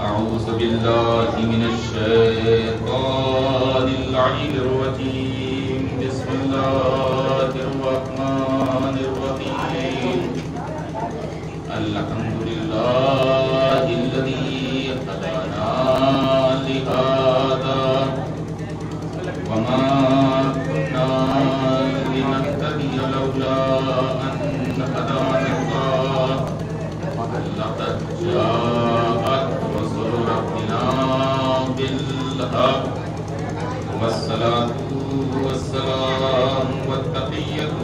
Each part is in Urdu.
أعوذ بالله من الشيطان اللعين الرجيم بسم الله الرحمن الرحيم الحمد لله الذي هدانا لهذا وما كنا لنهتدي لولا أن هدانا الله لقد جاءت رسل ربنا بالحق والصلاة والسلام والتقية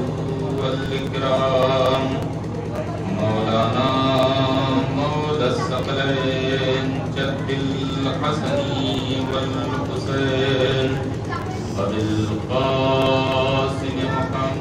والإكرام مولانا مولى الثقلين جد الحسن والحسين وبالقاسم محمد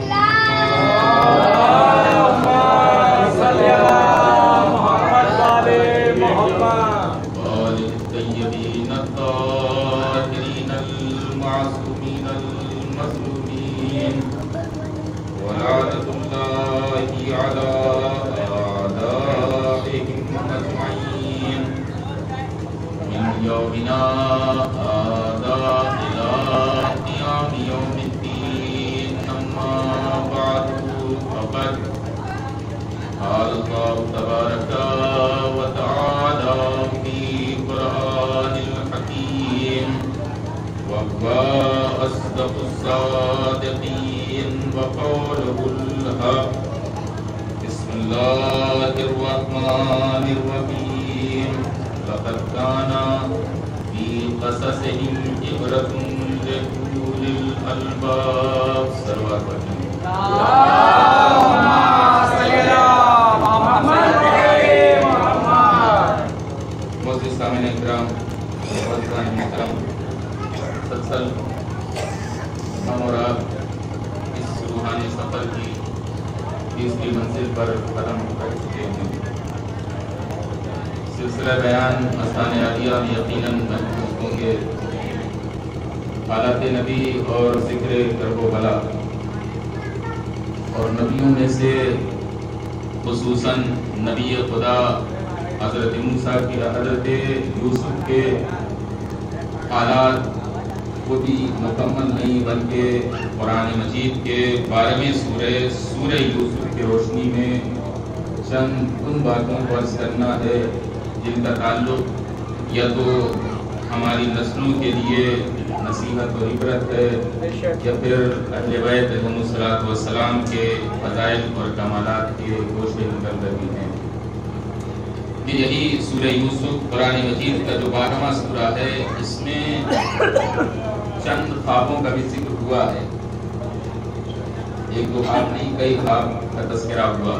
ولعنة الله على أعدائهم أجمعين من يومنا هذا إلى قيام يوم الدين أما بعد فقد قال الله تبارك وتعالى في قرآن الحكيم وهو أصدق الصادقين وقوله الحق بسم الله الرحمن الرحيم لقد كان في قصصهم عبرة لأولي الألباب صلوات معزز سامعین اکرام معززان محترم سلسل ہم اور آپ اس روحانی سفر کی تیسری منزل پر قدم کر چکے ہیں. سلسلہ بیان آستان عالیہ میں یقیناً محفوظ ہوں گے حالات نبی اور ذکر کرب و بلا اور نبیوں میں سے خصوصاً نبی خدا حضرت موسیٰ کی حضرت یوسف کے حالات وہ بھی مکمل نہیں بلکہ قرآن مجید کے 12ویں سورہ یوسف کی روشنی میں چند ان باتوں کو عرض کرنا ہے جن کا تعلق یا تو ہماری نسلوں کے لیے نصیحت و عبرت ہے یا پھر اہل بیت علیہم الصلوۃ والسلام کے فضائل اور کمالات کے گوشے نکل رہی ہیں. کہ یہی سورہ یوسف قرآن مجید کا جو 12واں سورہ ہے اس میں چند خوابوں کا بھی ذکر ہوا ہے. ایک دو خواب نہیں کئی خواب کا تذکرہ ہوا.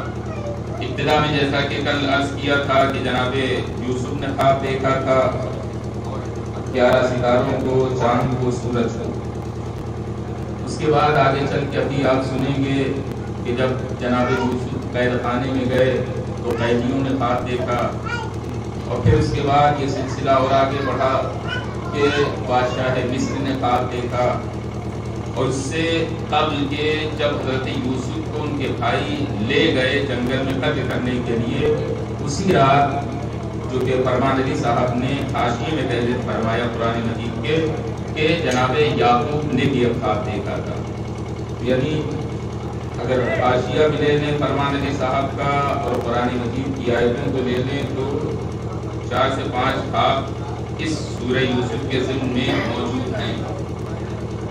ابتدا میں جیسا کہ کل عرض کیا تھا کہ جناب یوسف نے خواب دیکھا تھا 11 ستاروں کو چاند کو سورج کو. اس کے بعد آگے چل کے ابھی آپ سنیں گے کہ جب جناب یوسف قید خانے میں گئے تو قیدیوں نے خواب دیکھا اور پھر اس کے بعد یہ سلسلہ اور آگے بڑھا کہ بادشاہ مصر نے خواب دیکھا اور اس سے قبل کے جب حضرت یوسف کو ان کے بھائی لے گئے جنگل میں قتل کرنے کے لیے اسی رات جو کہ فرمان علی صاحب نے حاشیے میں تحریر فرمایا قرآن مجید کے کہ جناب یعقوب نے بھی خواب دیکھا تھا. یعنی اگر حاشیہ بھی لے لیں فرمان علی صاحب کا اور قرآن مجید کی آیتوں کو لے لیں تو 4 سے 5 خواب اس سورہ یوسف کے ضمن میں موجود ہیں.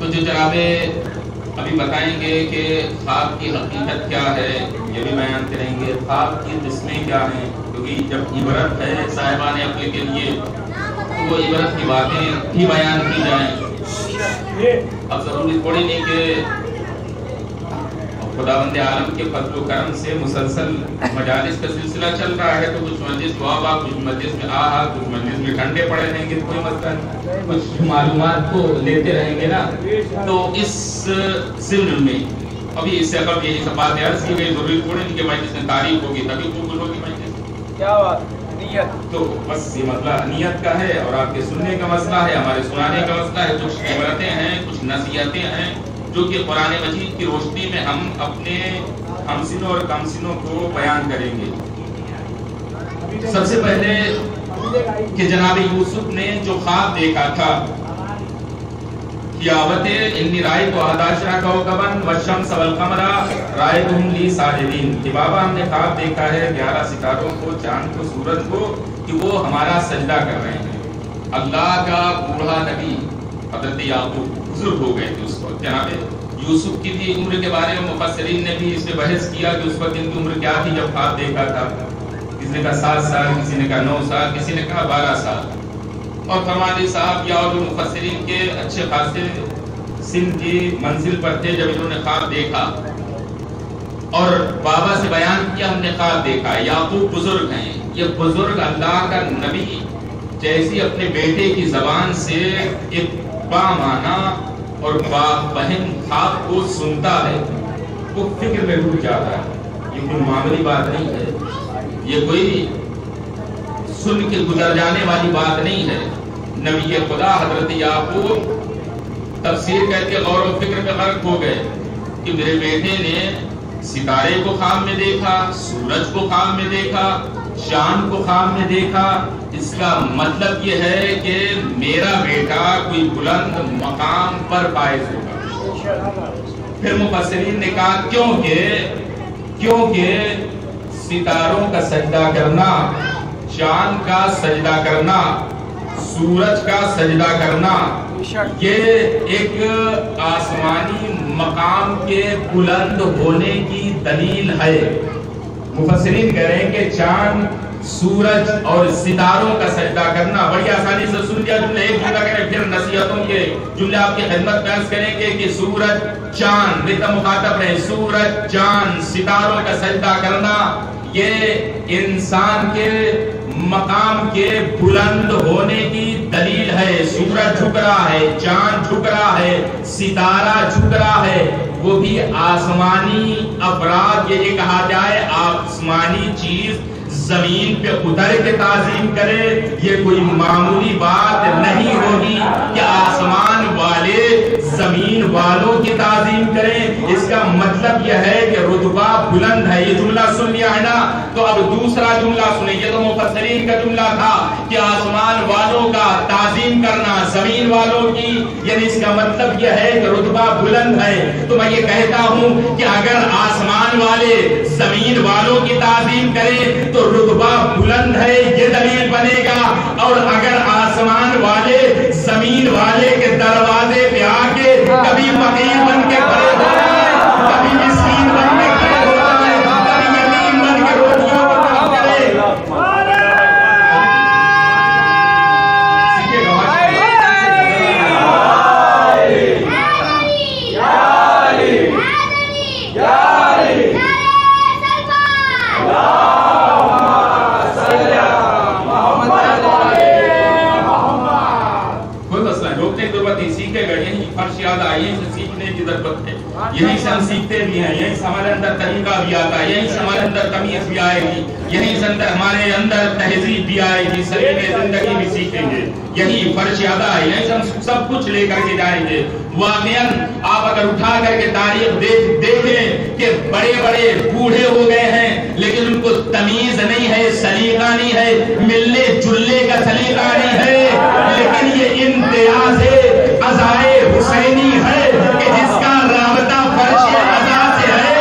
تو جو جناب ابھی بتائیں گے کہ خواب کی حقیقت کیا ہے، یہ بھی بیان کریں گے، خواب کی قسمیں کیا ہیں، کیونکہ جب عبرت ہے صاحبان عقل کے لیے تو وہ عبرت کی باتیں بھی بیان کی جائیں۔ اب ضروری تھوڑی نہیں کہ خداوند عالم کے فضل و کرم سے مسلسل مجالس کا سلسلہ چل رہا ہے، تو کچھ مجلس دعا، کچھ مجلس میں کچھ مجلس میں ٹھنڈے پڑے رہیں گے، کوئی مسئلہ نہیں، کچھ معلومات کو لیتے رہیں گے نا۔ تو اس ضمن میں ابھی اس سے قبل یہی سب باتیں عرض کی گئی، ضروری تھوڑی نہیں کہ مجلس میں تعریف ہوگی تبھی قبول ہوگی مجلس، کیا بات نیت، تو بس یہ مسئلہ نیت کا ہے اور آپ کے سننے کا مسئلہ ہے، ہمارے سنانے کا مسئلہ ہے۔ کچھ عبرتیں ہیں، کچھ نصیحتیں ہیں جو کہ قرآن مجید کی روشنی میں ہم اپنے ہمسنوں اور کمسنوں کو بیان کریں گے۔ سب سے پہلے کہ جناب یوسف نے جو خواب دیکھا تھا، انی رأیت 11 کوكبا والشمس والقمر رأیتهم لی ساجدین، کہ بابا ہم نے خواب دیکھا ہے 11 ستاروں کو، چاند کو، سورج کو، کہ وہ ہمارا سجدہ کر رہے ہیں۔ اللہ کا بوڑھا نبی حضرت یعقوب بزرگ ہو گئے تھے اس وقت۔ جناب یوسف کی بھی عمر کے بارے میں مفسرین نے بھی اس پہ بحث کیا کہ اس وقت ان کی عمر کیا تھی جب خواب دیکھا تھا۔ کسی نے کہا 7 سال، کسی نے کہا 9 سال، کسی نے کہا 12 سال۔ اور فرمانے صاحب یا اور مفسرین کے اچھے خاصے سن کی منزل پر تھے جب انہوں نے خواب دیکھا اور بابا سے بیان کیا ہم نے خواب دیکھا۔ یعقوب بزرگ ہیں، یہ بزرگ اللہ کا نبی جیسی اپنے بیٹے کی زبان سے ایک بامانا اور بہن خواب کو سنتا ہے، وہ فکر میں ڈوب جاتا ہے۔ یہ کوئی معمولی بات نہیں ہے، یہ کوئی سن کے گزر جانے والی بات نہیں ہے۔ نبی خدا حضرت یعقوب تفسیر کر کے غور و فکر میں غرق ہو گئے کہ میرے بیٹے نے ستارے کو خواب میں دیکھا، سورج کو خواب میں دیکھا، چاند کو خواب میں دیکھا، اس کا مطلب یہ ہے کہ میرا بیٹا کوئی بلند مقام پر فائز ہوگا۔ پھر مفسرین نے کہا کیونکہ ستاروں کا سجدہ کرنا، چاند کا سجدہ کرنا، سورج کا سجدہ کرنا، یہ ایک آسمانی مقام کے بلند ہونے کی دلیل ہے۔ مفسرین کہہ رہے ہیں کہ چاند، سورج اور ستاروں کا سجدہ کرنا، بڑی آسانی سے سن لیا جملہ، ایک جملہ کریں پھر نصیحتوں کے جملے آپ کی خدمت میں عرض کریں گے کہ سورج، چاند، بیٹا مخاطب رہے، سورج، چاند، ستاروں کا سجدہ کرنا یہ انسان کے مقام کے بلند ہونے کی دلیل ہے۔ سورج جھک رہا ہے، چاند جھک رہا ہے، ستارہ جھک رہا ہے، وہ بھی آسمانی افراد، یہ کہا جائے آسمانی چیز زمین پہ اتر کے تعظیم کرے، یہ کوئی معمولی بات نہیں ہوگی کہ آسمان والے زمین والوں کی تعظیم کریں۔ اس کا مطلب یہ ہے کہ رتبہ بلند ہے۔ یہ جملہ سن لیا ہے نا، تو اب دوسرا جملہ سنیں۔ یہ تو مفسرین کا جملہ تھا کہ آسمان والوں کا تعظیم کرنا، زمین والوں کی، یعنی اس کا مطلب یہ ہے کہ رتبہ بلند ہے۔ تو میں یہ کہتا ہوں کہ اگر آسمان والے زمین والوں کی تعظیم کریں تو رتبہ بلند ہے، یہ دلیل بنے گا۔ اور اگر آسمان والے زمین والے کے دروازے پہ آ کے کبھی فقیر بن کے کھڑے ہو جائے، کبھی مسکین بن کے کھڑے ہو جائے، کبھی یتیم بن کے روٹیوں کو تڑپ کرے، یہیں سے ہم سیکھتے بھی ہیں، یہیں سے ہمارے اندر طریقہ بھی آتا ہے، یہیں سے ہمارے اندر تمیز بھی آئے گی، یہیں سے ہمارے اندر تہذیب بھی آئے گی، سلیقے زندگی بھی سیکھیں گے، یہی فرش ادا ہے، یہیں سے ہم سب کچھ لے کر کے جائیں گے۔ واقعاً آپ اگر اٹھا کر کے تاریخ دیکھیں کہ بڑے بڑے بوڑھے ہو گئے ہیں لیکن ان کو تمیز نہیں ہے، سلیقہ نہیں ہے، ملنے جلنے کا سلیقہ نہیں ہے، لیکن یہ امتیاز عزائے حسینی ہے کہ جس کا رابطہ فرش عزا سے ہے۔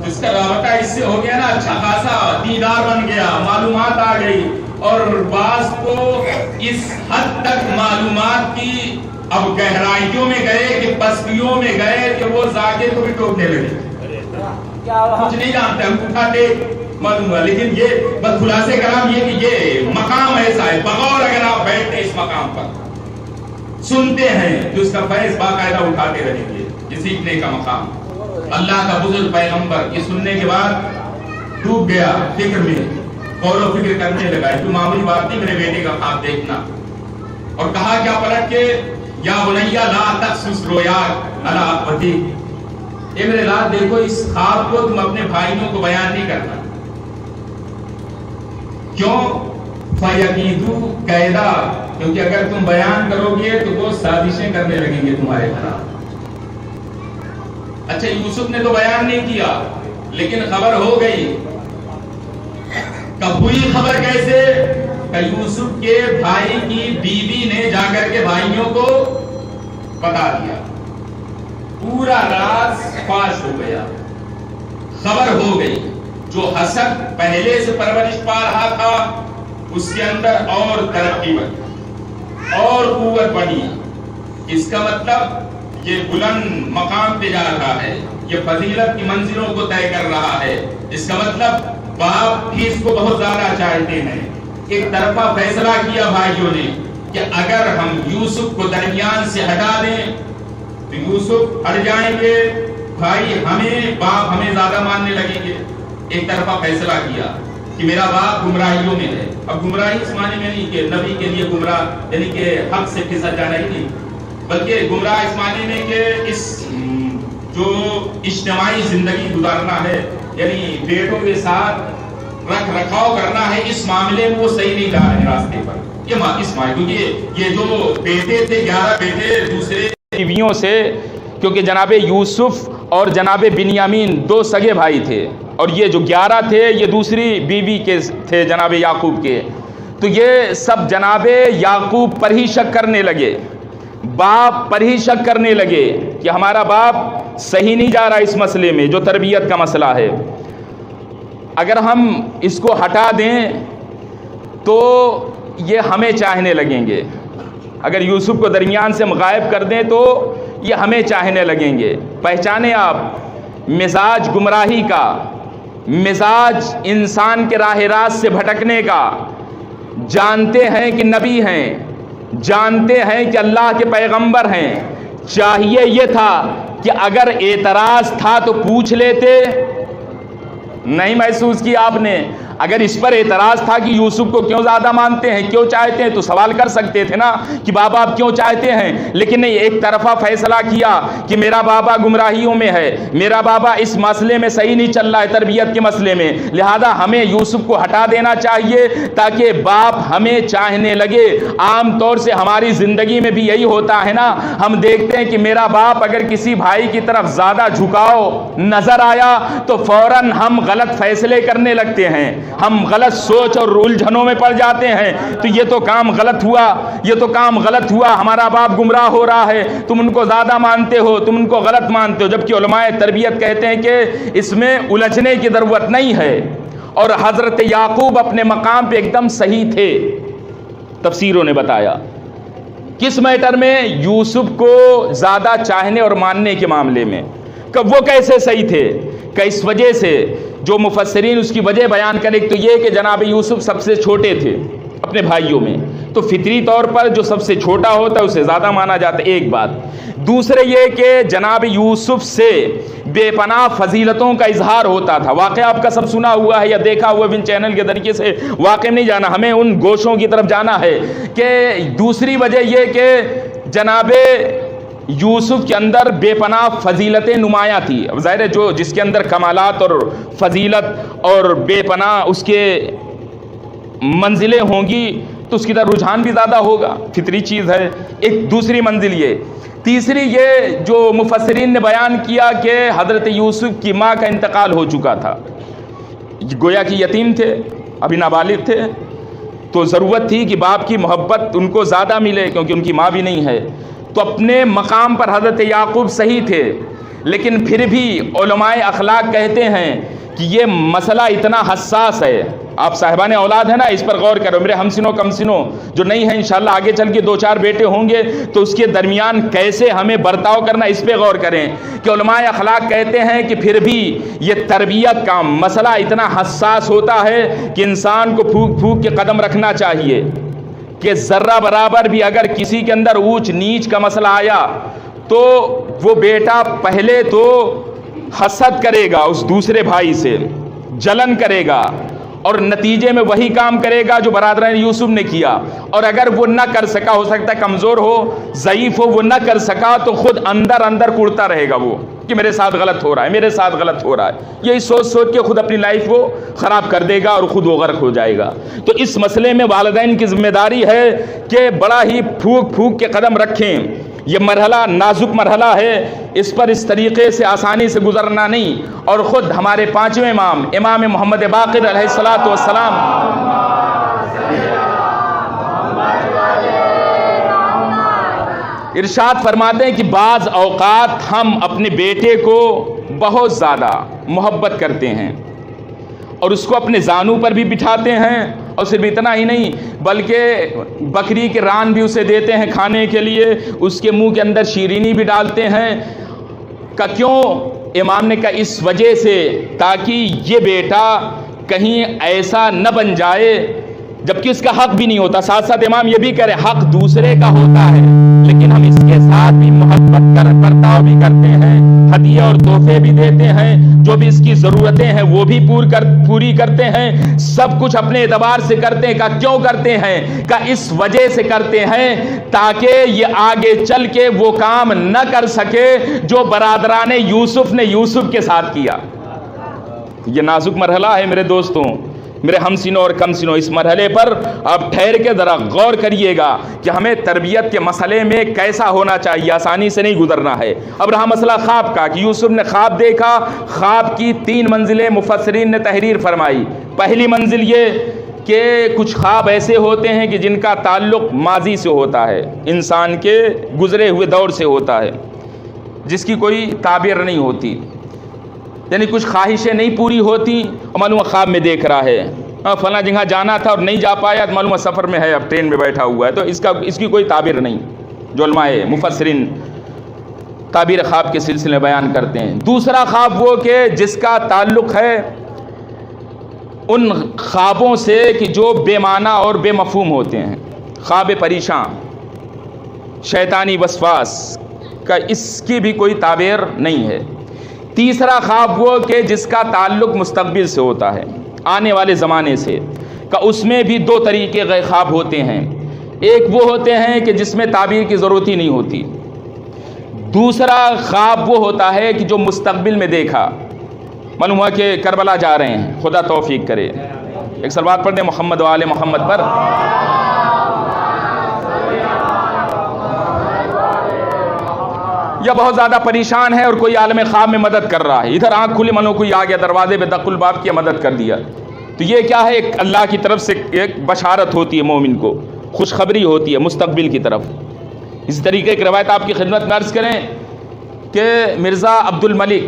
جس کا رابطہ اس سے ہو گیا نا اچھا خاصا دیدار بن گیا، معلومات آ گئی، اور بعض کو اس حد تک معلومات کی اب گہرائیوں میں گئے کہ پستیوں میں گئے کہ وہ ذاکر کو بھی ٹوکنے لگے، کچھ نہیں جانتے، ہم اٹھاتے معلوم ہوا، لیکن یہ بس خلاصے کلام یہ کہ یہ مقام ایسا ہے، بغور اگر آپ بیٹھتے اس مقام پر سنتے ہیں تو اس کا فیض باقاعدہ اٹھاتے رہیں گے، یہ سیکھنے کا مقام۔ اللہ کا بزرگ پیغمبر یہ سننے کے بعد ڈوب گیا فکر میں، غور و فکر کرنے لگا، تو معمولی بات نہیں میرے بیٹے کا خواب دیکھنا، اور کہا کیا پلٹ کے یا بنیا لا تقصص رؤیاک علی اخوتک، اے میرے لال دیکھو اس خواب کو تم اپنے بھائیوں کو بیان نہیں کرنا، کیوں؟ فَيَكِيدُوا كَيْدًا، کیونکہ اگر تم بیان کرو گے تو وہ سازشیں کرنے لگیں گے تمہارے خلاف۔ اچھا یوسف نے تو بیان نہیں کیا لیکن خبر ہو گئی، کب ہوئی خبر کیسے؟ کہ یوسف کے بھائی کی بیوی نے جا کر کے بھائیوں کو بتا دیا، پورا راز فاش ہو گیا، خبر ہو گئی، جو حسد پہلے سے پرورش پا رہا تھا اس کے اندر اور ترقی بڑھی اور قوت بڑھی۔ اس کا مطلب یہ بلند مقام پہ جا رہا ہے، یہ فضیلت کی منزلوں کو طے کر رہا ہے، اس کا مطلب باپ بھی اس کو بہت زیادہ چاہتے ہیں۔ ایک طرفہ فیصلہ کیا بھائیوں نے کہ اگر ہم یوسف کو درمیان سے ہٹا دیں تو یوسف ہٹ جائیں گے، بھائی ہمیں باپ ہمیں زیادہ ماننے لگیں گے۔ ایک طرفہ فیصلہ کیا کہ میرا باپ گمراہیوں میں ہے، اب گمراہی اس معنی میں نہیں کہ نبی کے لیے گمراہ یعنی کہ حق سے پھسل جانا ہی نہیں، بلکہ گمراہ اس معنی میں کہ اس جو اجتماعی زندگی گزارنا ہے یعنی بیٹوں کے ساتھ رکھ رکھاؤ کرنا ہے، اس معاملے میں وہ صحیح نہیں جا رہے راستے پر، یہ اس معنی کیونکہ یہ جو بیٹے تھے 11 بیٹے دوسرے بیویوں سے، کیونکہ جناب یوسف اور جناب بنیامین دو سگے بھائی تھے، اور یہ جو 11 تھے یہ دوسری بیوی کے تھے جناب یعقوب کے، تو یہ سب جناب یعقوب پر ہی شک کرنے لگے، باپ پر ہی شک کرنے لگے کہ ہمارا باپ صحیح نہیں جا رہا اس مسئلے میں جو تربیت کا مسئلہ ہے، اگر ہم اس کو ہٹا دیں تو یہ ہمیں چاہنے لگیں گے، اگر یوسف کو درمیان سے غائب کر دیں تو یہ ہمیں چاہنے لگیں گے۔ پہچانے آپ مزاج گمراہی کا، مزاج انسان کے راہ راست سے بھٹکنے کا، جانتے ہیں کہ نبی ہیں، جانتے ہیں کہ اللہ کے پیغمبر ہیں، چاہیے یہ تھا کہ اگر اعتراض تھا تو پوچھ لیتے، نہیں محسوس کیا آپ نے؟ اگر اس پر اعتراض تھا کہ یوسف کو کیوں زیادہ مانتے ہیں، کیوں چاہتے ہیں، تو سوال کر سکتے تھے نا کہ بابا آپ کیوں چاہتے ہیں، لیکن نہیں، ایک طرفہ فیصلہ کیا کہ میرا بابا گمراہیوں میں ہے، میرا بابا اس مسئلے میں صحیح نہیں چل رہا ہے تربیت کے مسئلے میں، لہذا ہمیں یوسف کو ہٹا دینا چاہیے تاکہ باپ ہمیں چاہنے لگے۔ عام طور سے ہماری زندگی میں بھی یہی ہوتا ہے نا، ہم دیکھتے ہیں کہ میرا باپ اگر کسی بھائی کی طرف زیادہ جھکاؤ نظر آیا تو فوراً ہم غلط فیصلے کرنے لگتے ہیں، ہم غلط سوچ اور الجھنوں میں پڑ جاتے ہیں، تو یہ تو کام غلط ہوا، یہ تو کام غلط ہوا، ہمارا باپ گمراہ ہو رہا ہے، تم ان کو زیادہ مانتے ہو، تم ان کو غلط مانتے ہو، جبکہ علماء تربیت کہتے ہیں کہ اس میں الجھنے کی ضرورت نہیں ہے، اور حضرت یعقوب اپنے مقام پہ ایک دم صحیح تھے۔ تفسیروں نے بتایا کس میٹر میں، یوسف کو زیادہ چاہنے اور ماننے کے معاملے میں، کہ وہ کیسے صحیح تھے، کہ اس وجہ سے جو مفسرین اس کی وجہ بیان کریں، تو یہ کہ جناب یوسف سب سے چھوٹے تھے اپنے بھائیوں میں، تو فطری طور پر جو سب سے چھوٹا ہوتا ہے اسے زیادہ مانا جاتا ہے، ایک بات۔ دوسرے یہ کہ جناب یوسف سے بے پناہ فضیلتوں کا اظہار ہوتا تھا، واقعہ آپ کا سب سنا ہوا ہے یا دیکھا ہوا ہے، چینل کے طریقے سے واقع نہیں جانا، ہمیں ان گوشوں کی طرف جانا ہے کہ دوسری وجہ یہ کہ جناب یوسف کے اندر بے پناہ فضیلتیں نمایاں تھی، ظاہر ہے جو جس کے اندر کمالات اور فضیلت اور بے پناہ اس کے منزلیں ہوں گی تو اس کی طرف رجحان بھی زیادہ ہوگا، فطری چیز ہے۔ ایک دوسری منزل یہ، تیسری یہ جو مفسرین نے بیان کیا کہ حضرت یوسف کی ماں کا انتقال ہو چکا تھا، گویا کہ یتیم تھے، ابھی نابالغ تھے، تو ضرورت تھی کہ باپ کی محبت ان کو زیادہ ملے کیونکہ ان کی ماں بھی نہیں ہے، تو اپنے مقام پر حضرت یعقوب صحیح تھے، لیکن پھر بھی علماء اخلاق کہتے ہیں کہ یہ مسئلہ اتنا حساس ہے. آپ صاحبان اولاد ہیں نا, اس پر غور کرو. میرے ہمسنوں کمسنوں جو نہیں ہیں, انشاءاللہ آگے چل کے 2-4 بیٹے ہوں گے تو اس کے درمیان کیسے ہمیں برتاؤ کرنا, اس پہ غور کریں. کہ علماء اخلاق کہتے ہیں کہ پھر بھی یہ تربیت کا مسئلہ اتنا حساس ہوتا ہے کہ انسان کو پھونک پھونک کے قدم رکھنا چاہیے کہ ذرہ برابر بھی اگر کسی کے اندر اونچ نیچ کا مسئلہ آیا تو وہ بیٹا پہلے تو حسد کرے گا اس دوسرے بھائی سے, جلن کرے گا, اور نتیجے میں وہی کام کرے گا جو برادران یوسف نے کیا. اور اگر وہ نہ کر سکا, ہو سکتا ہے کمزور ہو, ضعیف ہو, وہ نہ کر سکا تو خود اندر اندر کوڑتا رہے گا وہ کہ میرے ساتھ غلط ہو رہا ہے, میرے ساتھ غلط ہو رہا ہے. یہی سوچ سوچ کے خود اپنی لائف کو خراب کر دے گا اور خود وہ غرق ہو جائے گا. تو اس مسئلے میں والدین کی ذمہ داری ہے کہ بڑا ہی پھونک پھونک کے قدم رکھیں. یہ مرحلہ نازک مرحلہ ہے, اس پر اس طریقے سے آسانی سے گزرنا نہیں. اور خود ہمارے 5ویں امام امام محمد باقر علیہ الصلوۃ والسلام ارشاد فرماتے ہیں کہ بعض اوقات ہم اپنے بیٹے کو بہت زیادہ محبت کرتے ہیں اور اس کو اپنے زانوں پر بھی بٹھاتے ہیں, اور صرف اتنا ہی نہیں بلکہ بکری کے ران بھی اسے دیتے ہیں کھانے کے لیے, اس کے منہ کے اندر شیرینی بھی ڈالتے ہیں. کہ کیوں؟ امام نے کہا اس وجہ سے تاکہ یہ بیٹا کہیں ایسا نہ بن جائے جبکہ اس کا حق بھی نہیں ہوتا. ساتھ ساتھ امام یہ بھی کہہ رہے حق دوسرے کا ہوتا ہے لیکن ہم اس کے ساتھ بھی محبت برتاؤ بھی کرتے ہیں, ہدیے اور تحفے بھی دیتے ہیں, جو بھی اس کی ضرورتیں ہیں وہ بھی پوری کرتے ہیں, سب کچھ اپنے اعتبار سے کرتے ہیں. کہ کیوں کرتے ہیں؟ کہ اس وجہ سے کرتے ہیں تاکہ یہ آگے چل کے وہ کام نہ کر سکے جو برادران یوسف نے یوسف کے ساتھ کیا. یہ نازک مرحلہ ہے میرے دوستوں, میرے ہمسنوں اور کمسنوں. اس مرحلے پر آپ ٹھہر کے ذرا غور کریے گا کہ ہمیں تربیت کے مسئلے میں کیسا ہونا چاہیے, آسانی سے نہیں گزرنا ہے. اب رہا مسئلہ خواب کا کہ یوسف نے خواب دیکھا. خواب کی 3 منزلیں مفسرین نے تحریر فرمائی. پہلی منزل یہ کہ کچھ خواب ایسے ہوتے ہیں کہ جن کا تعلق ماضی سے ہوتا ہے, انسان کے گزرے ہوئے دور سے ہوتا ہے, جس کی کوئی تعبیر نہیں ہوتی. یعنی کچھ خواہشیں نہیں پوری ہوتی اور معلوم خواب میں دیکھ رہا ہے فلاں جگہ جانا تھا اور نہیں جا پایا, تو معلوم سفر میں ہے, اب ٹرین میں بیٹھا ہوا ہے, تو اس کی کوئی تعبیر نہیں. جو علماء مفسرین تعبیر خواب کے سلسلے بیان کرتے ہیں. دوسرا خواب وہ کہ جس کا تعلق ہے ان خوابوں سے کہ جو بے معنی اور بے مفہوم ہوتے ہیں, خواب پریشان, شیطانی وسواس کا, اس کی بھی کوئی تعبیر نہیں ہے. تیسرا خواب وہ کہ جس کا تعلق مستقبل سے ہوتا ہے, آنے والے زمانے سے, کہ اس میں بھی 2 طریقے کے خواب ہوتے ہیں. ایک وہ ہوتے ہیں کہ جس میں تعبیر کی ضرورت ہی نہیں ہوتی. دوسرا خواب وہ ہوتا ہے کہ جو مستقبل میں دیکھا, معلوم ہوا کہ کربلا جا رہے ہیں, خدا توفیق کرے. ایک صلوات پڑھ دیں محمد و آل محمد پر. یا بہت زیادہ پریشان ہے اور کوئی عالم خواب میں مدد کر رہا ہے, ادھر آنکھ کھلی منو کوئی آ گیا دروازے پہ دق الباب کیا, مدد کر دیا. تو یہ کیا ہے؟ ایک اللہ کی طرف سے ایک بشارت ہوتی ہے مومن کو, خوشخبری ہوتی ہے مستقبل کی طرف. اسی طریقے کی روایت آپ کی خدمت میں عرض کریں کہ مرزا عبد الملک,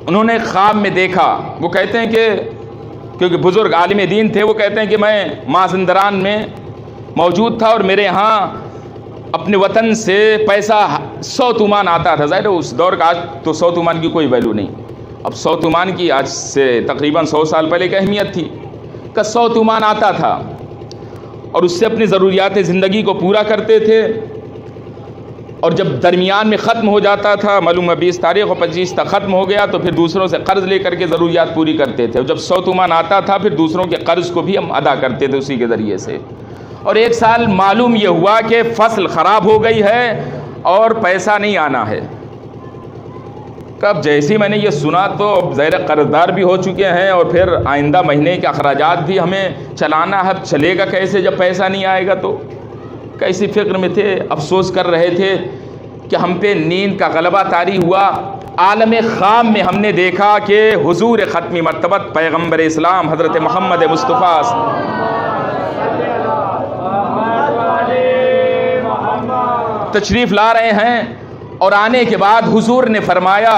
انہوں نے خواب میں دیکھا, وہ کہتے ہیں کہ کیونکہ بزرگ عالم دین تھے, وہ کہتے ہیں کہ میں مازندران میں موجود تھا اور میرے یہاں اپنے وطن سے پیسہ 100 تومان آتا تھا. ظاہر اس دور کا, آج تو 100 تومان کی کوئی ویلو نہیں, اب 100 تومان کی آج سے تقریباً 100 سال پہلے کی اہمیت تھی. کہ 100 تومان آتا تھا اور اس سے اپنی ضروریات زندگی کو پورا کرتے تھے, اور جب درمیان میں ختم ہو جاتا تھا, معلوم ہے 20 تاریخ اور 25 تک ختم ہو گیا, تو پھر دوسروں سے قرض لے کر کے ضروریات پوری کرتے تھے. اور جب 100 تومان آتا تھا پھر دوسروں کے قرض کو بھی ہم ادا کرتے تھے اسی کے ذریعے سے. اور ایک سال معلوم یہ ہوا کہ فصل خراب ہو گئی ہے اور پیسہ نہیں آنا ہے. کب جیسے میں نے یہ سنا تو ظاہر قرضدار بھی ہو چکے ہیں, اور پھر آئندہ مہینے کے اخراجات بھی ہمیں چلانا ہے, چلے گا کیسے جب پیسہ نہیں آئے گا. تو کیسی فکر میں تھے, افسوس کر رہے تھے کہ ہم پہ نیند کا غلبہ طاری ہوا. عالم خواب میں ہم نے دیکھا کہ حضور ختمی مرتبت پیغمبر اسلام حضرت محمد مصطفیٰ تشریف لا رہے ہیں, اور آنے کے بعد حضور نے فرمایا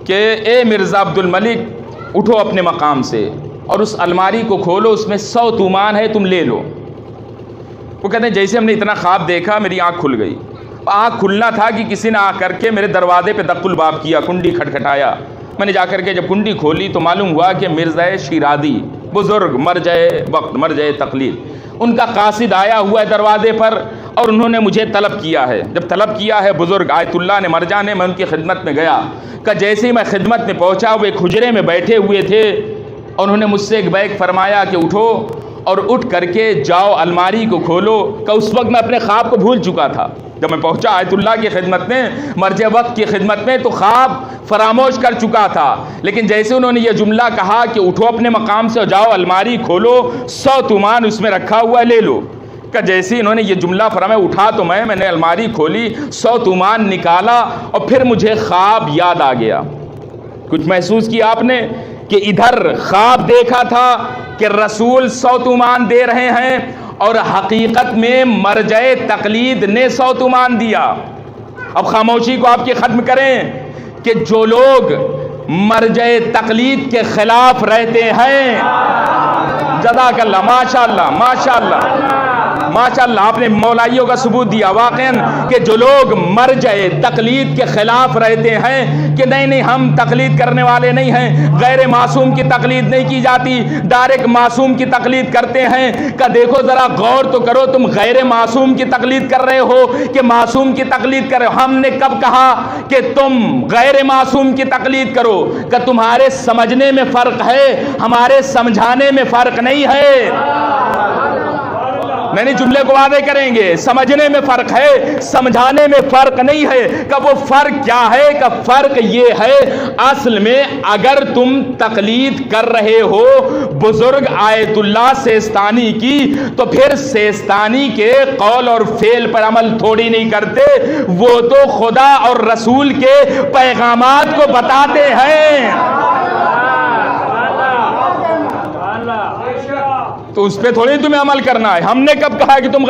کہ اے مرزا عبد الملک اٹھو اپنے مقام سے اور اس الماری کو کھولو، اس میں 100 تومان ہے، تم لے لو۔ وہ کہتے ہیں جیسے ہم نے اتنا خواب دیکھا میری آنکھ کھل گئی۔ آنکھ کھلنا تھا کہ کسی نے آ کر کے میرے دروازے پہ دق الباب کیا، کنڈی کھٹکھٹایا۔ میں نے جا کر کے جب کنڈی کھولی تو معلوم ہوا کہ مرزا شیرازی بزرگ مرجع وقت مرجع تقلید ان کا قاصد آیا ہوا ہے دروازے پر، اور انہوں نے مجھے طلب کیا ہے۔ جب طلب کیا ہے بزرگ آیت اللہ نے مرجع نے، میں ان کی خدمت میں گیا کہ جیسے ہی میں خدمت میں پہنچا وہ ایک حجرے میں بیٹھے ہوئے تھے، اور انہوں نے مجھ سے ایک بیک فرمایا کہ اٹھو اور اٹھ کر کے جاؤ الماری کو کھولو۔ کہ اس وقت میں اپنے خواب کو بھول چکا تھا۔ جب میں پہنچا آیت اللہ کی خدمت میں، مرجع وقت کی خدمت میں، تو خواب فراموش کر چکا تھا، لیکن جیسے انہوں نے یہ جملہ کہا کہ اٹھو اپنے مقام سے جاؤ الماری کھولو، 100 تومان اس میں رکھا ہوا ہے، لے لو۔ کہ جیسے انہوں نے یہ جملہ فرمایا اٹھا تو میں نے الماری کھولی، 100 تومان نکالا، اور پھر مجھے خواب یاد آ گیا۔ کچھ محسوس کیا آپ نے کہ ادھر خواب دیکھا تھا کہ رسول 100 تومان دے رہے ہیں، اور حقیقت میں مرجع تقلید نے 100 تومان دیا۔ اب خاموشی کو آپ کی ختم کریں کہ جو لوگ مرجع تقلید کے خلاف رہتے ہیں، جزاک اللہ، ماشاء اللہ ماشاء اللہ ماشاء اللہ، آپ نے مولائیوں کا ثبوت دیا واقعاً کہ جو لوگ مرجع تقلید کے خلاف رہتے ہیں کہ نہیں ہم تقلید کرنے والے نہیں ہیں، غیر معصوم کی تقلید نہیں کی جاتی، ڈائریکٹ معصوم کی تقلید کرتے ہیں، کہ دیکھو ذرا غور تو کرو، تم غیر معصوم کی تقلید کر رہے ہو کہ معصوم کی تقلید کر رہے ہو؟ ہم نے کب کہا کہ تم غیر معصوم کی تقلید کرو؟ کہ تمہارے سمجھنے میں فرق ہے، ہمارے سمجھانے میں فرق نہیں ہے۔ نہیں جملے کو واضح کریں گے، سمجھنے میں فرق ہے، سمجھانے میں فرق نہیں ہے۔ کہ وہ فرق کیا ہے؟ کہ فرق یہ ہے اصل میں اگر تم تقلید کر رہے ہو بزرگ آیت اللہ سیستانی کی، تو پھر سیستانی کے قول اور فعل پر عمل تھوڑی نہیں کرتے، وہ تو خدا اور رسول کے پیغامات کو بتاتے ہیں۔ تو اس پہ تھوڑی تمہیں عمل کرنا ہے۔ ہم نے کب کہا کہ تم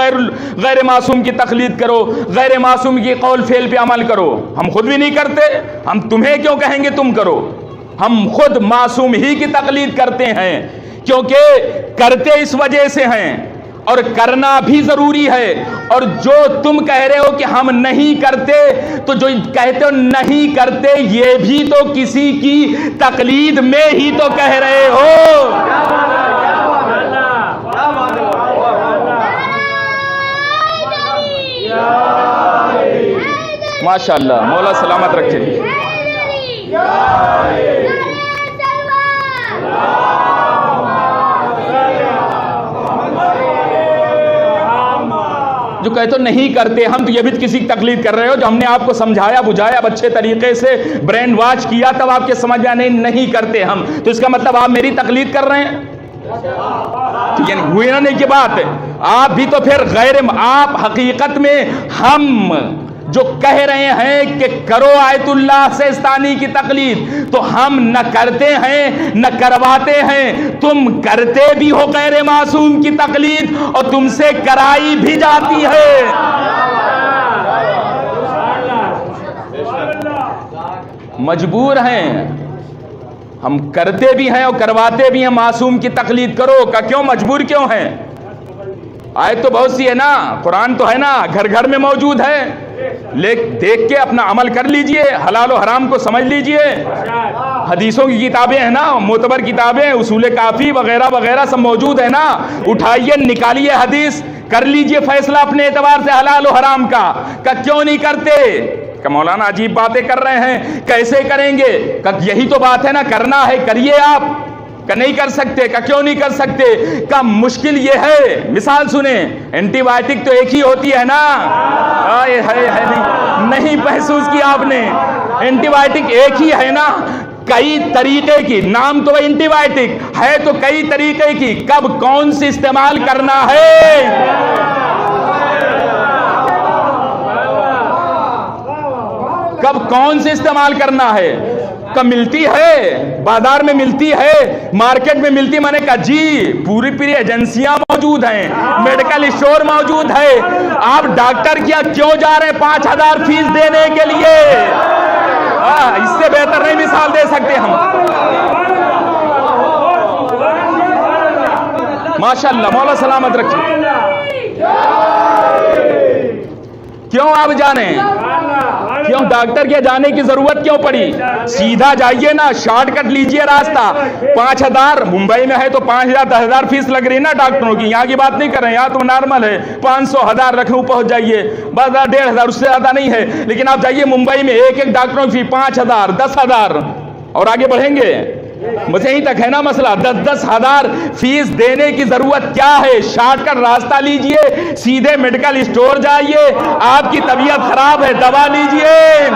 غیر معصوم کی تقلید کرو، غیر معصوم کی قول فعل پہ عمل کرو؟ ہم خود بھی نہیں کرتے، ہم تمہیں کیوں کہیں گے تم کرو؟ ہم خود معصوم ہی کی تقلید کرتے ہیں، کیونکہ کرتے اس وجہ سے ہیں، اور کرنا بھی ضروری ہے۔ اور جو تم کہہ رہے ہو کہ ہم نہیں کرتے، تو جو کہتے ہو نہیں کرتے یہ بھی تو کسی کی تقلید میں ہی تو کہہ رہے ہو۔ ماشاء اللہ، مولا سلامت رکھے۔ جو کہتے ہو نہیں کرتے ہم، تو یہ بھی کسی کی تقلید کر رہے ہو۔ جو ہم نے آپ کو سمجھایا بجھایا اب اچھے طریقے سے برین واش کیا، تب آپ کے سمجھ میں نہیں کرتے ہم، تو اس کا مطلب آپ میری تقلید کر رہے ہیں؟ یعنی ہوئی نا نہیں کی بات ہے، آپ بھی تو پھر آپ حقیقت میں ہم جو کہہ رہے ہیں کہ کرو آیت اللہ سیستانی کی تقلید، تو ہم نہ کرتے ہیں نہ کرواتے ہیں، تم کرتے بھی ہو غیر معصوم کی تقلید، اور تم سے کرائی بھی جاتی ہے۔ مجبور ہیں، ہم کرتے بھی ہیں اور کرواتے بھی ہیں، معصوم کی تقلید کرو کا کیوں؟ مجبور کیوں ہیں؟ آیت تو بہت سی ہے نا، قرآن تو ہے نا، گھر گھر میں موجود ہے، دیکھ کے اپنا عمل کر لیجئے، حلال و حرام کو سمجھ لیجئے۔ حدیثوں کی کتابیں ہیں نا، معتبر کتابیں، اصول کافی وغیرہ وغیرہ سب موجود ہے نا، اٹھائیے نکالیے حدیث، کر لیجئے فیصلہ اپنے اعتبار سے حلال و حرام کا۔ کیوں نہیں کرتے؟ کہ مولانا عجیب باتیں کر رہے ہیں، کیسے کریں گے؟ کہ یہی تو بات ہے نا، کرنا ہے کریے آپ، کہ نہیں کر سکتے؟ کہ کیوں نہیں کر سکتے؟ کہ مشکل یہ ہے، مثال سنیں، اینٹی بائیوٹک تو ایک ہی ہوتی ہے نا، نہیں محسوس کیا آپ نے؟ اینٹی بائیوٹک ایک ہی ہے نا، کئی طریقے کی، نام تو اینٹی بائیوٹک ہے تو کئی طریقے کی، کب کون سی استعمال کرنا ہے؟ کب کون سے استعمال کرنا ہے؟ کب ملتی ہے، بازار میں ملتی ہے، مارکیٹ میں ملتی، میں نے کہا جی پوری ایجنسیاں موجود ہیں، میڈیکل اسٹور موجود ہے، آپ ڈاکٹر کیا کیوں جا رہے ہیں 5000 فیس دینے کے لیے؟ اس سے بہتر نہیں مثال دے سکتے ہم. ماشاءاللہ. مولا سلامت رکھیے. کیوں آپ جانے؟ کیوں ڈاکٹر کے جانے کی ضرورت کیوں پڑی؟ سیدھا جائیے نا, شارٹ کٹ لیجئے راستہ. 5,000 ممبئی میں ہے تو 5,000 10,000 فیس لگ رہی نا ڈاکٹروں کی. یہاں کی بات نہیں کر رہے ہیں, یہاں تو نارمل ہے. 500 1,000 لکھنؤ پہنچ جائیے, بس 1,500 اس سے زیادہ نہیں ہے. لیکن آپ جائیے ممبئی میں ایک ڈاکٹروں کی 5,000 10,000 اور آگے بڑھیں گے. بس یہیں تک ہے نا مسئلہ. 10,000 فیس دینے کی ضرورت کیا ہے؟ شارٹ کٹ راستہ لیجئے, سیدھے میڈیکل اسٹور جائیے. آپ کی طبیعت خراب ہے, دوا لیجئے,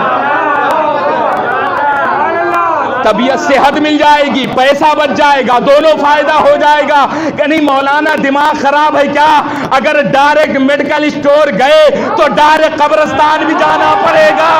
طبیعت صحت مل جائے گی, پیسہ بچ جائے گا, دونوں فائدہ ہو جائے گا. کہ نہیں مولانا دماغ خراب ہے کیا؟ اگر ڈائریکٹ میڈیکل اسٹور گئے تو ڈائریکٹ قبرستان بھی جانا پڑے گا.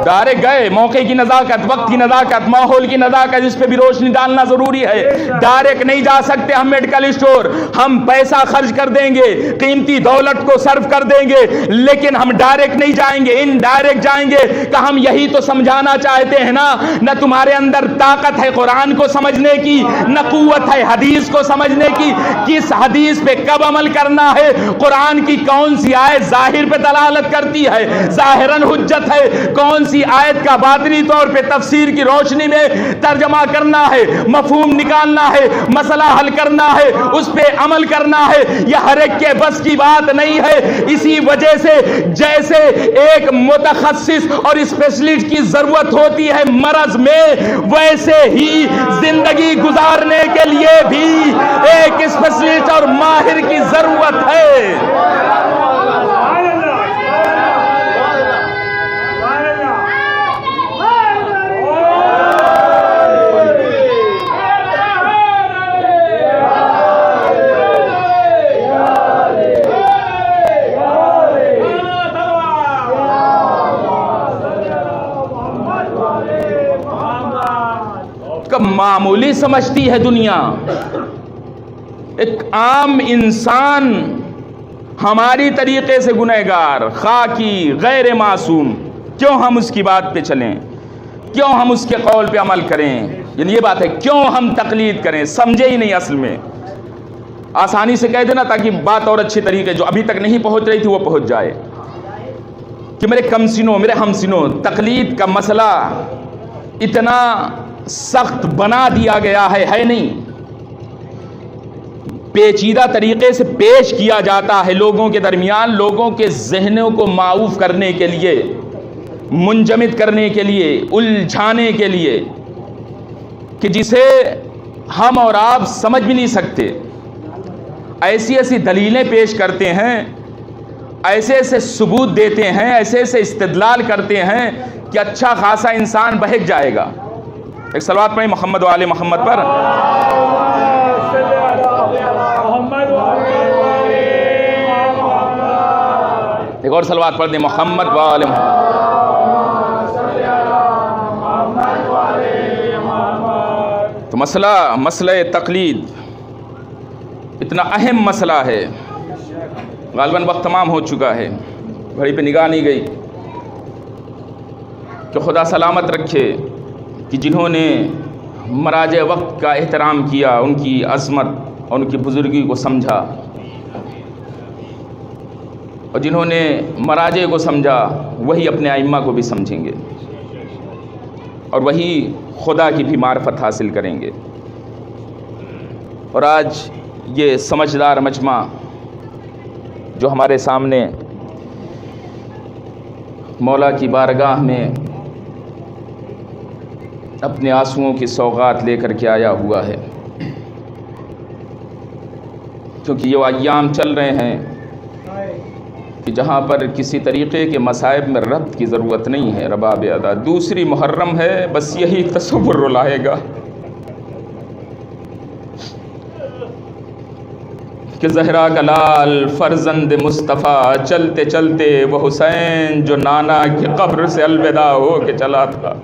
ڈائریکٹ گئے, موقع کی نزاکت, وقت کی نزاکت, ماحول کی نزاکت, اس پہ بھی روشنی ڈالنا ضروری ہے. ڈائریکٹ نہیں جا سکتے ہم میڈیکل اسٹور. ہم پیسہ خرچ کر دیں گے, قیمتی دولت کو صرف کر دیں گے, لیکن ہم ڈائریکٹ نہیں جائیں گے, ان ڈائریکٹ جائیں گے. کہ ہم یہی تو سمجھانا چاہتے ہیں نا, نہ تمہارے اندر طاقت ہے قرآن کو سمجھنے کی, نہ قوت ہے حدیث کو سمجھنے کی. کس حدیث پہ کب عمل کرنا ہے, قرآن کی کون سی آیت ظاہر پہ دلالت کرتی ہے, ظاہراً حجت ہے, کون سی آیت کا باطنی طور پہ تفسیر کی روشنی میں ترجمہ کرنا ہے, مفہوم نکالنا ہے, مسئلہ حل کرنا ہے, اس پہ عمل کرنا ہے. یہ ہر ایک کے بس کی بات نہیں ہے. اسی وجہ سے جیسے ایک متخصص اور اسپیشلسٹ کی ضرورت ہوتی ہے مرض میں, ویسے ہی زندگی گزارنے کے لیے بھی ایک اسپیشلسٹ اور ماہر کی ضرورت ہے. معمولی سمجھتی ہے دنیا. ایک عام انسان ہماری طریقے سے گنہگار, خاکی, غیر معصوم, کیوں ہم اس کی بات پہ چلیں, کیوں ہم اس کے قول پہ عمل کریں؟ یعنی یہ بات ہے, کیوں ہم تقلید کریں؟ سمجھے ہی نہیں. اصل میں آسانی سے کہہ دینا تاکہ بات اور اچھی طریقے جو ابھی تک نہیں پہنچ رہی تھی وہ پہنچ جائے. کہ میرے کم سنوں, میرے ہم سنوں, تقلید کا مسئلہ اتنا سخت بنا دیا گیا ہے نہیں. پیچیدہ طریقے سے پیش کیا جاتا ہے لوگوں کے درمیان, لوگوں کے ذہنوں کو معوف کرنے کے لیے, منجمد کرنے کے لیے, الجھانے کے لیے, کہ جسے ہم اور آپ سمجھ بھی نہیں سکتے. ایسی ایسی دلیلیں پیش کرتے ہیں, ایسے ایسے ثبوت دیتے ہیں, ایسے ایسے استدلال کرتے ہیں کہ اچھا خاصا انسان بہک جائے گا. ایک صلوات پڑھیں محمد و آل محمد پر. ایک اور صلوات پڑھ دیں محمد و آل محمد. تو مسئلہ تقلید اتنا اہم مسئلہ ہے. غالباً وقت تمام ہو چکا ہے, گھڑی پہ نگاہ نہیں گئی. کہ خدا سلامت رکھے کہ جنہوں نے مراجع وقت کا احترام کیا, ان کی عظمت اور ان کی بزرگی کو سمجھا, اور جنہوں نے مراجع کو سمجھا وہی اپنے ائمہ کو بھی سمجھیں گے, اور وہی خدا کی بھی معرفت حاصل کریں گے. اور آج یہ سمجھدار مجمع جو ہمارے سامنے مولا کی بارگاہ میں اپنے آنسوؤں کی سوغات لے کر کے آیا ہوا ہے, کیونکہ یہ ایام چل رہے ہیں کہ جہاں پر کسی طریقے کے مصائب میں ربط کی ضرورت نہیں ہے. رباب ادا دوسری محرم ہے, بس یہی تصور رلائے گا کہ زہرا کا لال فرزند مصطفیٰ چلتے چلتے وہ حسین جو نانا کی قبر سے الوداع ہو کے چلا تھا،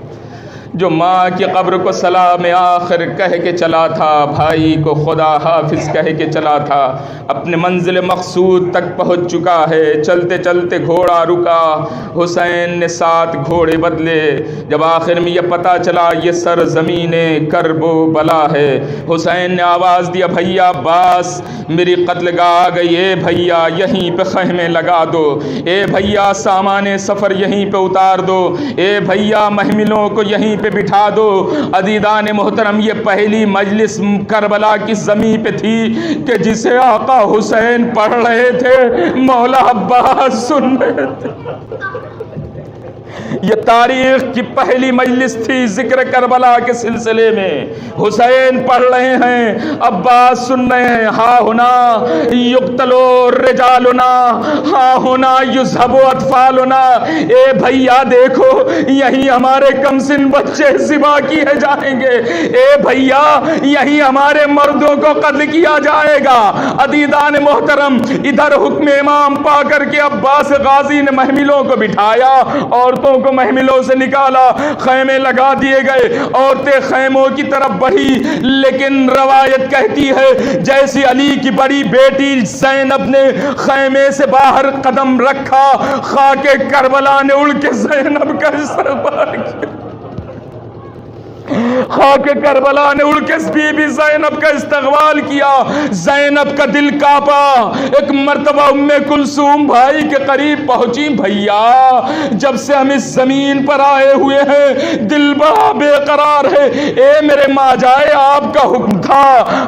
جو ماں کی قبر کو سلام آخر کہہ کے چلا تھا، بھائی کو خدا حافظ کہہ کے چلا تھا، اپنے منزل مقصود تک پہنچ چکا ہے۔ چلتے چلتے گھوڑا رکا، حسین نے 7 گھوڑے بدلے۔ جب آخر میں یہ پتہ چلا یہ سرزمین کرب و بلا ہے، حسین نے آواز دیا، بھیا عباس میری قتل گاہ آ گئی، اے بھیا یہیں پہ خیمے لگا دو، اے بھیا سامان سفر یہیں پہ اتار دو، اے بھیا محملوں کو یہیں پہ بٹھا دو۔ عزیزان محترم، یہ پہلی مجلس کربلا کی زمین پہ تھی کہ جسے آقا حسین پڑھ رہے تھے مولا عباس سن رہے تھے۔ یہ تاریخ کی پہلی مجلس تھی ذکر کربلا کے سلسلے میں، حسین پڑھ رہے ہیں، عباس سن رہے ہیں، ہاں ہونا یقتلو رجالنا، ہاں ہونا یذہب اطفالنا، اے بھیا دیکھو یہی ہمارے کمسن بچے ذبح کیے جائیں گے، اے بھیا یہی ہمارے مردوں کو قتل کیا جائے گا۔ عزیزان محترم، ادھر حکم امام پا کر کے عباس غازی نے محملوں کو بٹھایا، عورتوں کو محملوں سے نکالا، خیمے لگا دیے گئے، عورتیں خیموں کی طرف بڑھی، لیکن روایت کہتی ہے جیسی علی کی بڑی بیٹی زینب نے خیمے سے باہر قدم رکھا، خاک کربلا نے اڑ کے زینب کا استقبال کیا، خاک کربلا نے اڑ کے بی بی زینب کا استقبال کیا۔ زینب کا دل کانپا، ایک مرتبہ ام کلثوم بھائی کے قریب پہنچی، بھیا جب سے ہم اس زمین پر آئے ہوئے ہیں دل بڑا بے قرار ہے، اے میرے ماں جائے آپ کا حکم تھا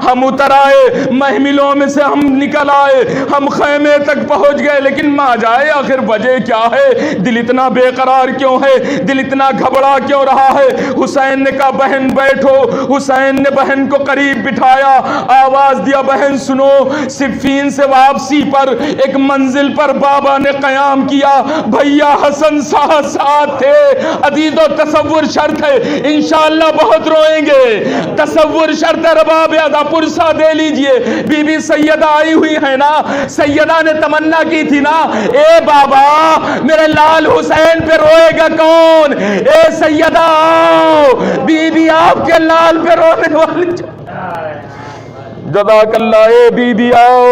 ہم اتر آئے، محملوں میں سے ہم نکل آئے، ہم خیمے تک پہنچ گئے، لیکن ماں جائے آخر وجہ کیا ہے، دل اتنا بے قرار کیوں ہے، دل اتنا گھبرا کیوں رہا ہے؟ حسین نے کہا بہن بیٹھو، حسین نے بہن کو قریب بٹھایا، آواز دیا بہن سنو، صفین سے واپسی پر ایک منزل پر بابا نے قیام کیا، بھیا حسن ساتھ تھے۔ عزیزو تصور شرط ہے، انشاءاللہ بہت روئیں گے، تصور شرط ہے، رباب ادا پرسا دے لیجئے، بی بی سیدہ آئی ہوئی ہے نا، سیدہ نے تمنا کی تھی نا، اے بابا میرے لال حسین پہ روئے گا کون، اے سیدہ آؤ، بی بی آپ کے لال پہ رونے والی جزاک اللہ، اے بی بی آؤ،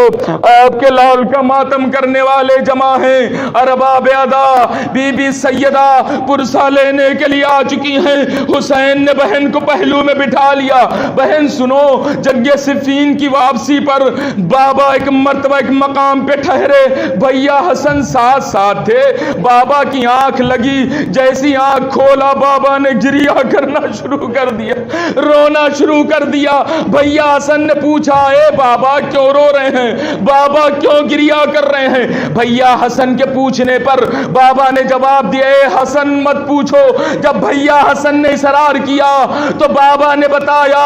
آپ کے لال کا ماتم کرنے والے جمع ہیں، ارباب ادا۔ بی بی سیدہ پرسا لینے کے لیے آ چکی ہیں، حسین نے بہن کو پہلو میں بٹھا لیا، بہن سنو جنگ صفین کی واپسی پر بابا ایک مرتبہ ایک مقام پہ ٹھہرے، بھیا حسن ساتھ تھے، بابا کی آنکھ لگی، جیسی آنکھ کھولا بابا نے گریہ کرنا شروع کر دیا، رونا شروع کر دیا۔ بھیا حسن نے پوچھا اے بابا کیوں رو رہے ہیں، بابا کیوں گریہ کر رہے ہیں؟ بھیا حسن کے پوچھنے پر بابا نے جواب دیا اے حسن مت پوچھو۔ جب بھیا حسن نے اصرار کیا تو بابا نے بتایا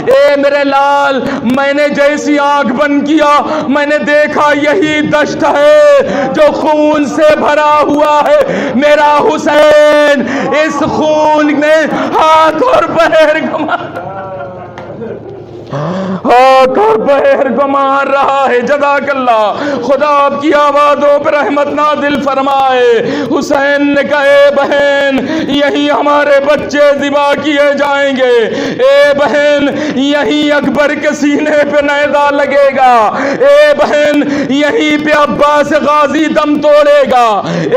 اے میرے لال، میں نے جیسی آنکھ بند کیا میں نے دیکھا یہی دشت ہے جو خون سے بھرا ہوا ہے، میرا حسین اس خون میں ہاتھ اور پیر مار رہا ہے۔ جزاک اللہ، خدا آپ کی آوازوں پر رحمت نازل فرمائے۔ حسین نے کہا اے بہن یہی ہمارے بچے ذبح کیے جائیں گے، اے بہن یہی اکبر کے سینے پہ نیزہ لگے گا، اے بہن یہی پہ عباس غازی دم توڑے گا،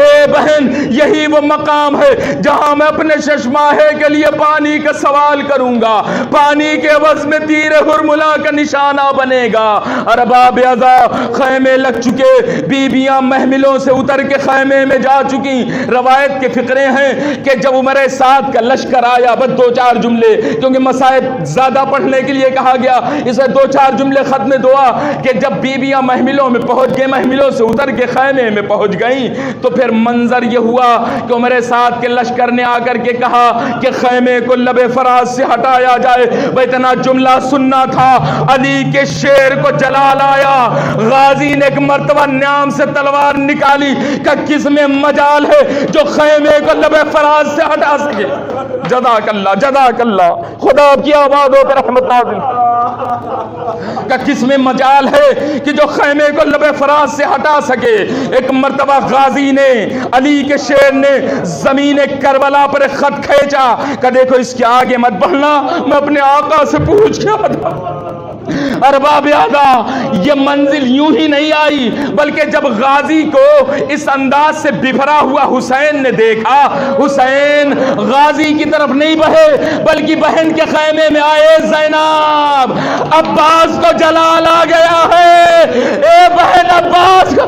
اے بہن یہی وہ مقام ہے جہاں میں اپنے ششماہے کے لیے پانی کا سوال کروں گا، پانی کے عوض میں تیر ہرملا کا نشانہ بنے گا۔ ارباب اعضا خیمے لگ چکے، بیبیاں محملوں سے اتر کے خیمے میں جا چکی۔ روایت کے فقرے ہیں کہ جب عمر سعد کا لشکر آیا، بس 2-4 جملے کیونکہ مسائل زیادہ پڑھنے کے لیے کہا گیا، اسے 2-4 جملے ختم دعا کہ جب بیبیاں محملوں میں پہنچ گئے، محملوں سے اتر کے خیمے میں پہنچ گئیں، تو پھر منظر یہ ہوا کہ عمر سعد کے لشکر نے آ کر کے کہا کہ خیمے کو لب فراز سے ہٹایا جائے۔ وہ اتنا جملہ سننا تھا، علی کے شیر کو جلال آیا، غازی نے ایک مرتبہ نیام سے تلوار نکالی کہ کس میں مجال ہے جو خیمے کو لب فراز سے ہٹا سکے۔ جزاک اللہ، جزاک اللہ، خدا کی آبادوں پر رحمت نازل۔ کہ کس میں مجال ہے کہ جو خیمے کو لب فراز سے ہٹا سکے. ایک مرتبہ غازی نے، علی کے شیر نے زمین کربلا پر ایک خط کھینچا کہ دیکھو اس کے آگے مت بڑھنا، میں اپنے آقا سے پوچھ کے آتا. ارباب ادا، یہ منزل یوں ہی نہیں آئی، بلکہ جب غازی کو اس انداز سے بفرا ہوا حسین نے دیکھا، حسین غازی کی طرف نہیں بہے بلکہ بہن کے خیمے میں آئے. زینب، عباس کو جلال آ گیا ہے، اے بہن عباس کو.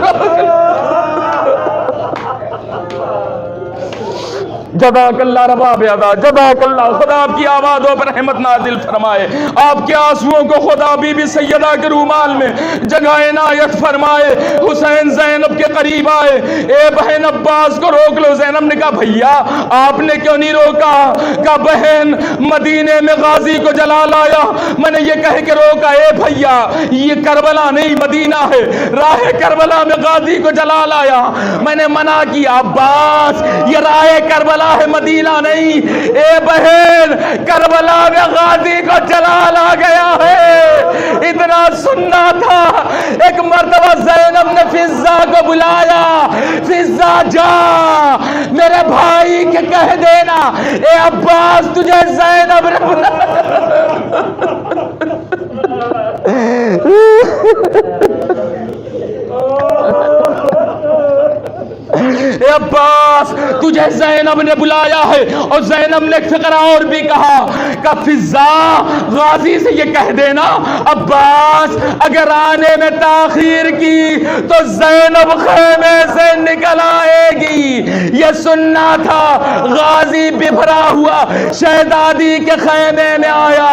جزاک اللہ رباب ادا، جزاک اللہ. خدا آپ کی آوازوں پر رحمت نازل فرمائے، آپ کے آنسوؤں کو خدا بی بی سیدہ کے رومال میں جگہ عنایت فرمائے. حسین زینب کے قریب آئے. اے بہن عباس کو روک لو. زینب نے کہا بھیا آپ نے کیوں نہیں روکا؟ کہا بہن مدینے میں غازی کو جلال آیا، میں نے یہ کہہ کے روکا. اے بھیا یہ کربلا نہیں مدینہ ہے، راہ کربلا میں غازی کو جلال آیا، میں نے منع کیا. عباس یہ راہ کربلا ہے، مدینہ نہیں. اے بہن کربلا میں غازی کو جلال آ گیا ہے، اتنا سننا تھا. ایک مرتبہ زینب نے فضا کو بلایا. فضا جا میرے بھائی کے کہہ دینا اے عباس تجھے زینب نے اے عباس تجھے زینب نے بلایا ہے. اور زینب نے ایک فقرہ اور بھی کہا کہ فضا غازی سے یہ کہہ دینا عباس اگر آنے میں تاخیر کی تو زینب خیمے سے نکل آئے گی. یہ سننا تھا. غازی بفرا ہوا شہزادی کے خیمے میں آیا،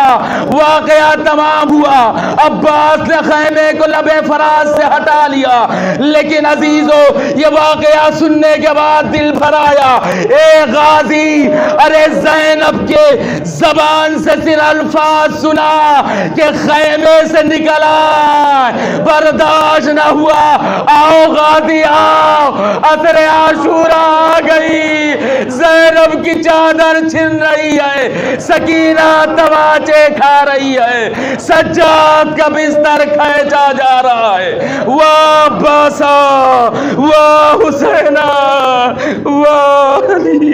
واقعہ تمام ہوا. عباس نے خیمے کو لب فراز سے ہٹا لیا، لیکن عزیزو یہ واقعہ سننے کے بعد دل بھر آیا. اے غازی، ارے زینب کے زبان سے صرف الفاظ سنا کہ خیمے سے نکل آئے، برداشت نہ ہوا. آؤ غازی آؤ، عصر عاشورہ آ گئی. زینب کی چادر چھن رہی ہے، سکینہ تماچے کھا رہی ہے، سجاد کا بستر کھینچا جا رہا ہے. واہ باسا، واہ حسینہ، واہ علی.